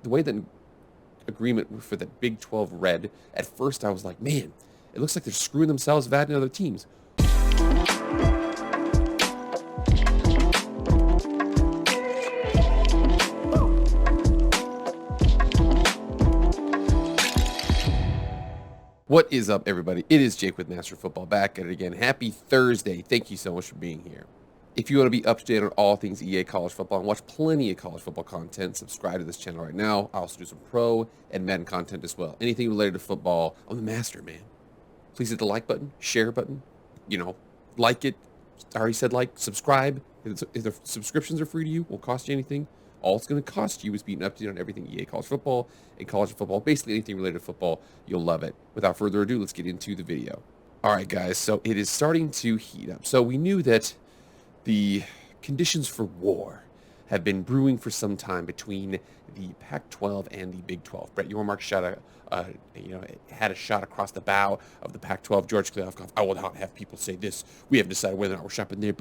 the way that agreement for the Big 12 read, at first I was like, man, it looks like they're screwing themselves of adding other teams. What is up, everybody? It is Jake with Master Football back at it again. Happy Thursday. Thank you so much for being here. If you want to be up to date on all things EA college football and watch plenty of college football content, subscribe to this channel right now. I also do some pro and Madden content as well. Anything related to football, I'm the master, man. Please hit the like button, share button, like it. I already said like, subscribe. If the subscriptions are free to you, won't cost you anything. All it's going to cost you is being up to date on everything EA college football and college football, basically anything related to football. You'll love it. Without further ado, let's get into the video. All right, guys, so it is starting to heat up. So we knew that the conditions for war have been brewing for some time between the Pac-12 and the Big 12. Brett Yormark had a shot across the bow of the Pac-12. George Kliavkoff, I will not have people say this. We haven't decided whether or not we're shopping there,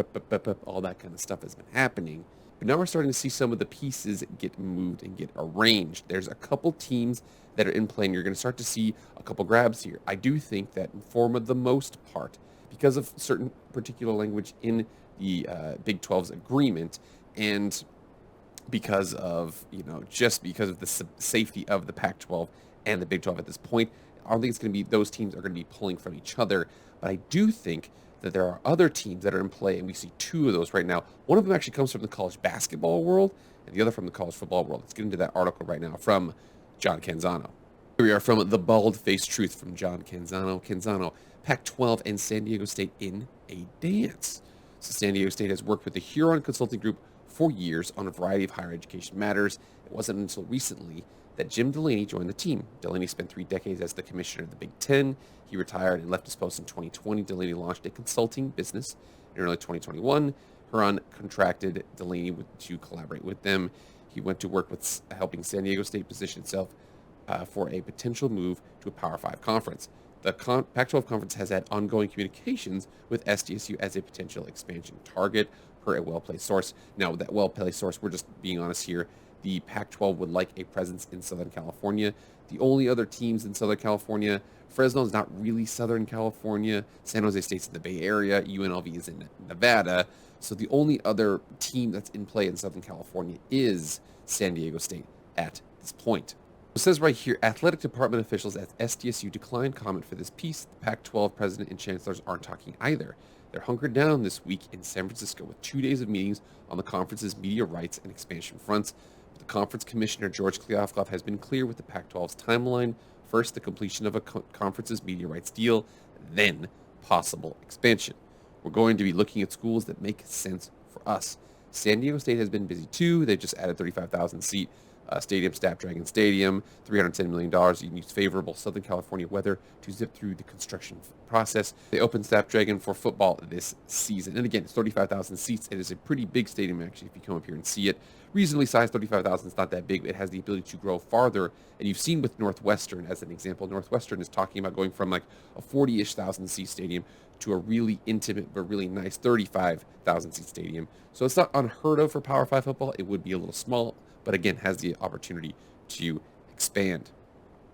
all that kind of stuff has been happening. But now we're starting to see some of the pieces get moved and get arranged. There's a couple teams that are in play, and you're going to start to see a couple grabs here. I do think that for the most part, because of certain particular language in the Big 12's agreement, and because of, just because of the safety of the Pac-12 and the Big 12 at this point, I don't think it's going to be those teams are going to be pulling from each other. But I do think that there are other teams that are in play, and we see two of those right now. One of them actually comes from the college basketball world, and the other from the college football world. Let's get into that article right now from John Canzano. Here we are from The Bald-Faced Truth from John Canzano. Canzano, Pac-12 and San Diego State in a dance. So San Diego State has worked with the Huron Consulting Group for years on a variety of higher education matters. It wasn't until recently that Jim Delaney joined the team. Delaney spent 3 decades as the commissioner of the Big Ten. He retired and left his post in 2020. Delaney launched a consulting business in early 2021. Huron contracted Delaney to collaborate with them. He went to work with helping San Diego State position itself for a potential move to a Power 5 conference. The Pac-12 conference has had ongoing communications with SDSU as a potential expansion target, per a well-placed source. Now, with that well-placed source, we're just being honest here. The Pac-12 would like a presence in Southern California. The only other teams in Southern California, Fresno is not really Southern California. San Jose State's in the Bay Area. UNLV is in Nevada. So the only other team that's in play in Southern California is San Diego State at this point. It says right here, athletic department officials at SDSU declined comment for this piece. The Pac-12 president and chancellors aren't talking either. They're hunkered down this week in San Francisco with 2 days of meetings on the conference's media rights and expansion fronts. The conference commissioner, George Kliavkoff, has been clear with the Pac-12's timeline. First, the completion of a conference's media rights deal, then possible expansion. We're going to be looking at schools that make sense for us. San Diego State has been busy too. They've just added 35,000 seat stadium, Snapdragon Stadium, $310 million. You can use favorable Southern California weather to zip through the construction process. They opened Snapdragon for football this season. And again, it's 35,000 seats. It is a pretty big stadium, actually, if you come up here and see it. Reasonably sized, 35,000 is not that big. It has the ability to grow farther. And you've seen with Northwestern, as an example, Northwestern is talking about going from like a 40-ish thousand seat stadium to a really intimate but really nice 35,000 seat stadium. So it's not unheard of for Power 5 football. It would be a little small, but again, has the opportunity to expand.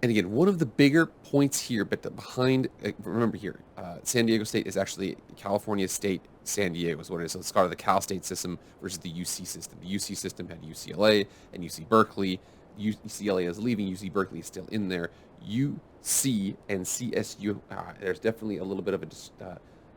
And again, one of the bigger points here, but behind, remember here, San Diego State is actually California State San Diego is what it is. So it's part of the Cal State system versus the UC system. The UC system had UCLA and UC Berkeley. UCLA is leaving. UC Berkeley is still in there. UC and CSU, there's definitely a little bit of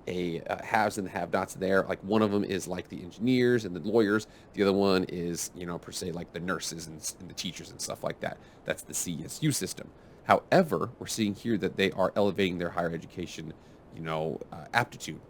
a haves and have-nots there. Like one of them is like the engineers and the lawyers. The other one is, per se, like the nurses and the teachers and stuff like that. That's the CSU system. However, we're seeing here that they are elevating their higher education, aptitude.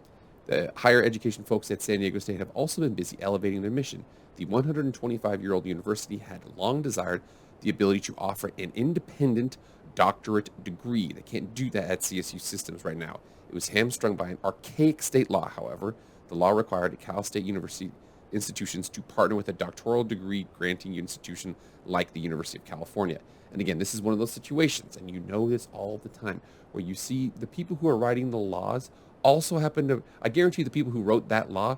The higher education folks at San Diego State have also been busy elevating their mission. The 125-year-old university had long desired the ability to offer an independent doctorate degree. They can't do that at CSU systems right now. It was hamstrung by an archaic state law, however. The law required Cal State University institutions to partner with a doctoral degree granting institution like the University of California. And again, this is one of those situations, and you know this all the time, where you see the people who are writing the laws also happen to, I guarantee the people who wrote that law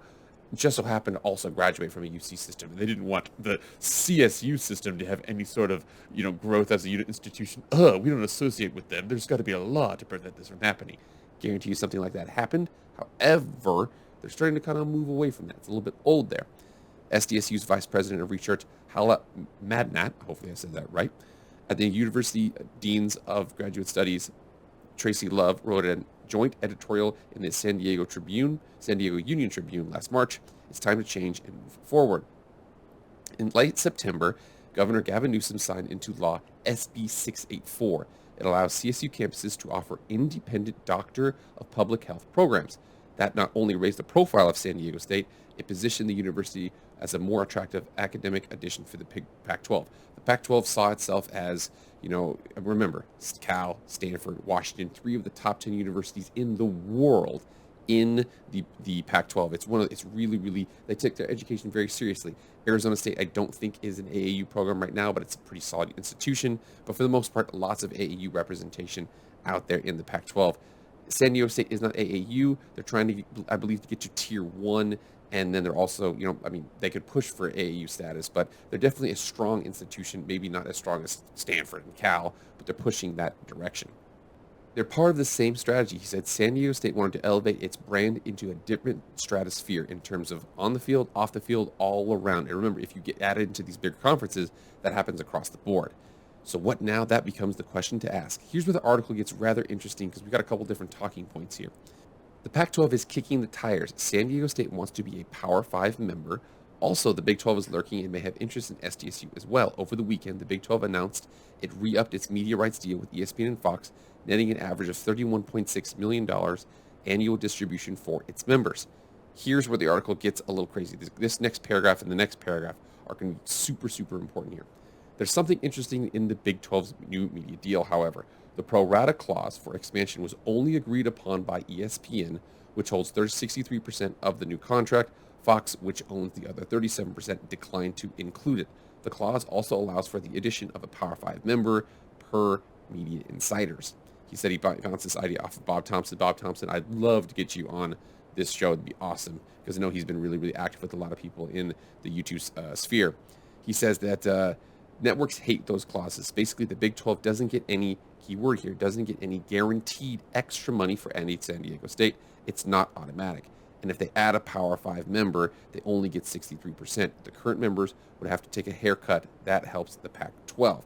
just so happened to also graduate from a UC system. They didn't want the CSU system to have any sort of, growth as a unit institution. We don't associate with them. There's got to be a law to prevent this from happening. Guarantee you something like that happened. However, they're starting to kind of move away from that. It's a little bit old there. SDSU's Vice President of Research, Hala Madnat, hopefully I said that right, at the University Deans of Graduate Studies, Tracy Love, wrote a joint editorial in the San Diego Union Tribune last March. It's time to change and move forward. In late September, Governor Gavin Newsom signed into law SB 684. It allows CSU campuses to offer independent doctor of public health programs. That not only raised the profile of San Diego State, it positioned the university as a more attractive academic addition for the Pac-12. The Pac-12 saw itself as, remember, Cal, Stanford, Washington, 3 of the top 10 universities in the world in the Pac-12. It's really, really, they take their education very seriously. Arizona State, I don't think, is an AAU program right now, but it's a pretty solid institution. But for the most part, lots of AAU representation out there in the Pac-12. San Diego State is not AAU. They're trying to, I believe, to get to Tier 1. And then they're also, they could push for AAU status, but they're definitely a strong institution, maybe not as strong as Stanford and Cal, but they're pushing that direction. They're part of the same strategy. He said San Diego State wanted to elevate its brand into a different stratosphere in terms of on the field, off the field, all around. And remember, if you get added into these bigger conferences, that happens across the board. So what now? That becomes the question to ask. Here's where the article gets rather interesting because we've got a couple different talking points here. The Pac-12 is kicking the tires. San Diego State wants to be a Power 5 member. Also, the Big 12 is lurking and may have interest in SDSU as well. Over the weekend, the Big 12 announced it re-upped its media rights deal with ESPN and Fox, netting an average of $31.6 million annual distribution for its members. Here's where the article gets a little crazy. This next paragraph and the next paragraph are going to be super, super important here. There's something interesting in the Big 12's new media deal, however. The pro rata clause for expansion was only agreed upon by ESPN, which holds 63% of the new contract. Fox, which owns the other 37%, declined to include it. The clause also allows for the addition of a Power 5 member per media insiders. He said he bounced this idea off of Bob Thompson. Bob Thompson, I'd love to get you on this show. It'd be awesome because I know he's been really, really active with a lot of people in the YouTube sphere. He says that networks hate those clauses. Basically, the Big 12 doesn't get any, keyword here, doesn't get any guaranteed extra money for any San Diego State. It's not automatic. And if they add a Power 5 member, they only get 63%. The current members would have to take a haircut. That helps the Pac-12.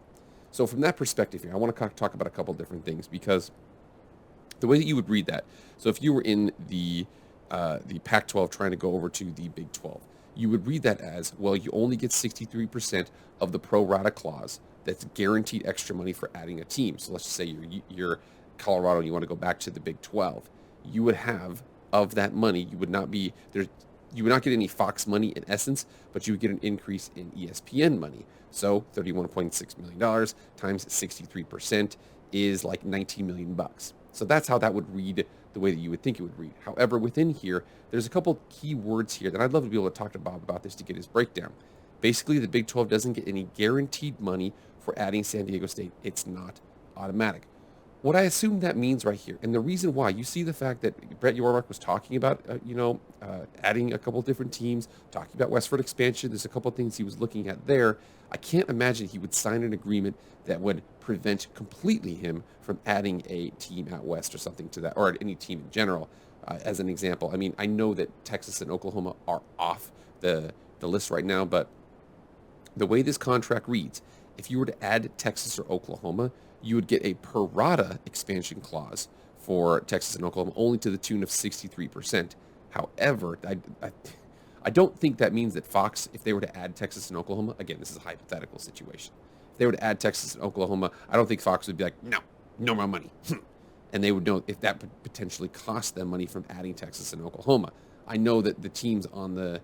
So from that perspective here, I want to talk about a couple different things because the way that you would read that, so if you were in the Pac-12 trying to go over to the Big 12, you would read that as, well, you only get 63% of the pro rata clause that's guaranteed extra money for adding a team. So let's just say you're Colorado and you want to go back to the Big 12. You would have, of that money, you would not get any Fox money in essence, but you would get an increase in ESPN money. So $31.6 million times 63% is like $19 million. So that's how that would read the way that you would think it would read. However, within here, there's a couple key words here that I'd love to be able to talk to Bob about this to get his breakdown. Basically, the Big 12 doesn't get any guaranteed money for adding San Diego State. It's not automatic. What I assume that means right here, and the reason why, you see the fact that Brett Yormark was talking about, adding a couple different teams, talking about Westford expansion. There's a couple things he was looking at there. I can't imagine he would sign an agreement that would prevent completely him from adding a team out west or something to that, or any team in general. As an example, I mean, I know that Texas and Oklahoma are off the list right now, but the way this contract reads, if you were to add Texas or Oklahoma, you would get a pro rata expansion clause for Texas and Oklahoma only to the tune of 63%. However, I don't think that means that Fox, if they were to add Texas and Oklahoma, again, this is a hypothetical situation. If they were to add Texas and Oklahoma, I don't think Fox would be like, no more money. And they would know if that would potentially cost them money from adding Texas and Oklahoma. I know that the teams on the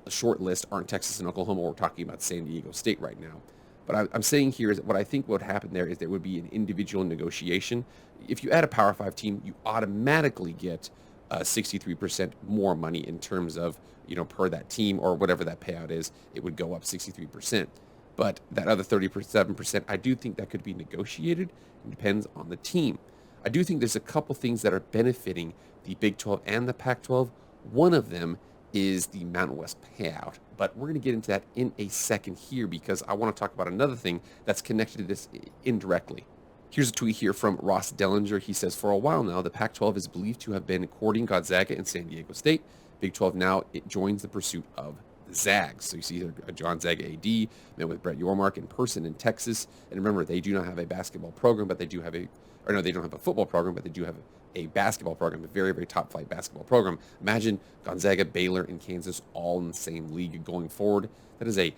short list aren't Texas and Oklahoma. We're talking about San Diego State right now. But I'm saying here is that what I think would happen there is there would be an individual negotiation. If you add a Power 5 team, you automatically get 63% more money in terms of, per that team or whatever that payout is, it would go up 63%. But that other 37%, I do think that could be negotiated. It depends on the team. I do think there's a couple things that are benefiting the Big 12 and the Pac-12. One of them is the Mountain West payout. But we're going to get into that in a second here because I want to talk about another thing that's connected to this indirectly. Here's a tweet here from Ross Dellinger. He says, for a while now, the Pac-12 is believed to have been courting Gonzaga and San Diego State. Big 12 now it joins the pursuit of the Zags. So you see here Gonzaga AD met with Brett Yormark in person in Texas. And remember, they do not have a basketball program, but they do have they don't have a football program, but they do have a basketball program, a very, very top flight basketball program. Imagine Gonzaga, Baylor, and Kansas all in the same league going forward. That is a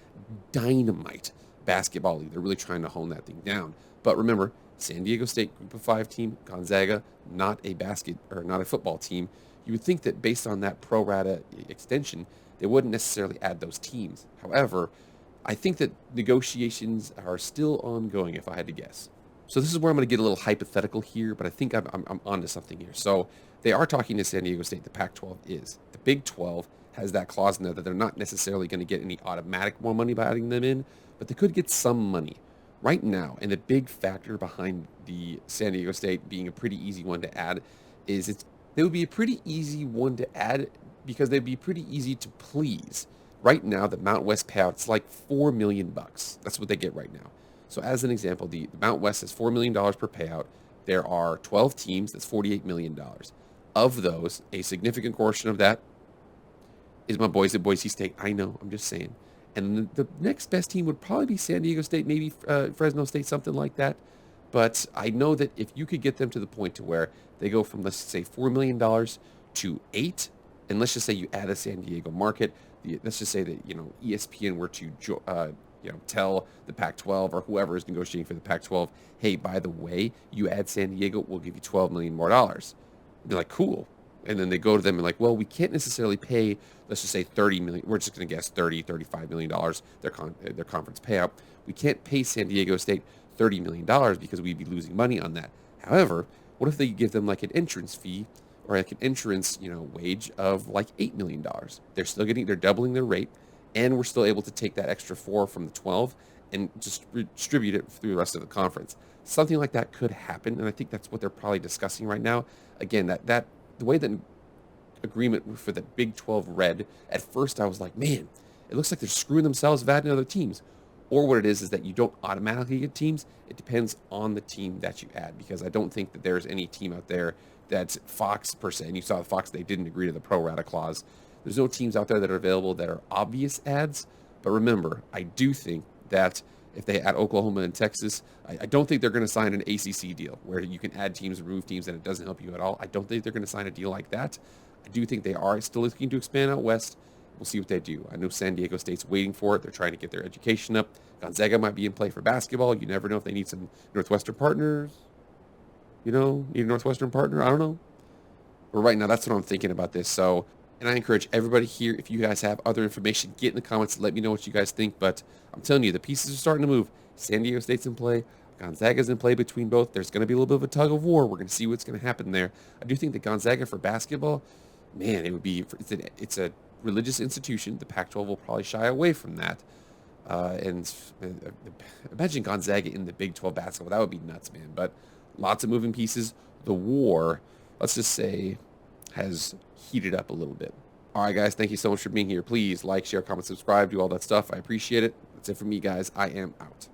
dynamite basketball league. They're really trying to hone that thing down. But remember, San Diego State Group of 5 team, Gonzaga, not a football team. You would think that based on that pro rata extension, they wouldn't necessarily add those teams. However, I think that negotiations are still ongoing, if I had to guess. So this is where I'm going to get a little hypothetical here, but I think I'm onto something here. So they are talking to San Diego State. The Pac-12 is. The Big 12 has that clause in there that they're not necessarily going to get any automatic more money by adding them in, but they could get some money. Right now, and the big factor behind the San Diego State being a pretty easy one to add is they would be a pretty easy one to add because they'd be pretty easy to please. Right now, the Mount West payout's like $4 million. That's what they get right now. So as an example, the Mount West is $4 million per payout. There are 12 teams. That's $48 million. Of those, a significant portion of that is my boys at Boise State. I know, I'm just saying. And the next best team would probably be San Diego State, maybe Fresno State, something like that. But I know that if you could get them to the point to where they go from, let's say, $4 million to 8, and let's just say you add a San Diego market, let's just say that, ESPN were to, tell the Pac-12 or whoever is negotiating for the Pac-12, hey, by the way, you add San Diego, we'll give you $12 million more. They're like, cool. And then they go to them and like, well, we can't necessarily pay, let's just say 30 million. We're just going to guess 30, $35 million, their conference payout. We can't pay San Diego State $30 million because we'd be losing money on that. However, what if they give them like an entrance fee or like an entrance, wage of like $8 million? They're doubling their rate, and we're still able to take that extra 4 from the 12 and just distribute it through the rest of the conference. Something like that could happen, and I think that's what they're probably discussing right now. Again, that the way that agreement for the Big 12 read, at first I was like, man, it looks like they're screwing themselves of adding other teams. Or what it is that you don't automatically get teams. It depends on the team that you add, because I don't think that there's any team out there that's Fox per se. And you saw Fox, they didn't agree to the pro rata clause. There's no teams out there that are available that are obvious ads. But remember, I do think that if they add Oklahoma and Texas, I don't think they're going to sign an ACC deal where you can add teams, remove teams, and it doesn't help you at all. I don't think they're going to sign a deal like that. I do think they are still looking to expand out west. We'll see what they do. I know San Diego State's waiting for it. They're trying to get their education up. Gonzaga might be in play for basketball. You never know if they need some Northwestern partners. Need a Northwestern partner? I don't know. But right now, that's what I'm thinking about this. So, and I encourage everybody here, if you guys have other information, get in the comments. Let me know what you guys think. But I'm telling you, the pieces are starting to move. San Diego State's in play. Gonzaga's in play between both. There's going to be a little bit of a tug of war. We're going to see what's going to happen there. I do think that Gonzaga for basketball, man, it's a religious institution. The Pac-12 will probably shy away from that. And imagine Gonzaga in the Big 12 basketball. That would be nuts, man. But lots of moving pieces. The war, let's just say, has heated up a little bit. All right, guys, thank you so much for being here. Please like, share, comment, subscribe, do all that stuff. I appreciate it. That's it for me, guys. I am out.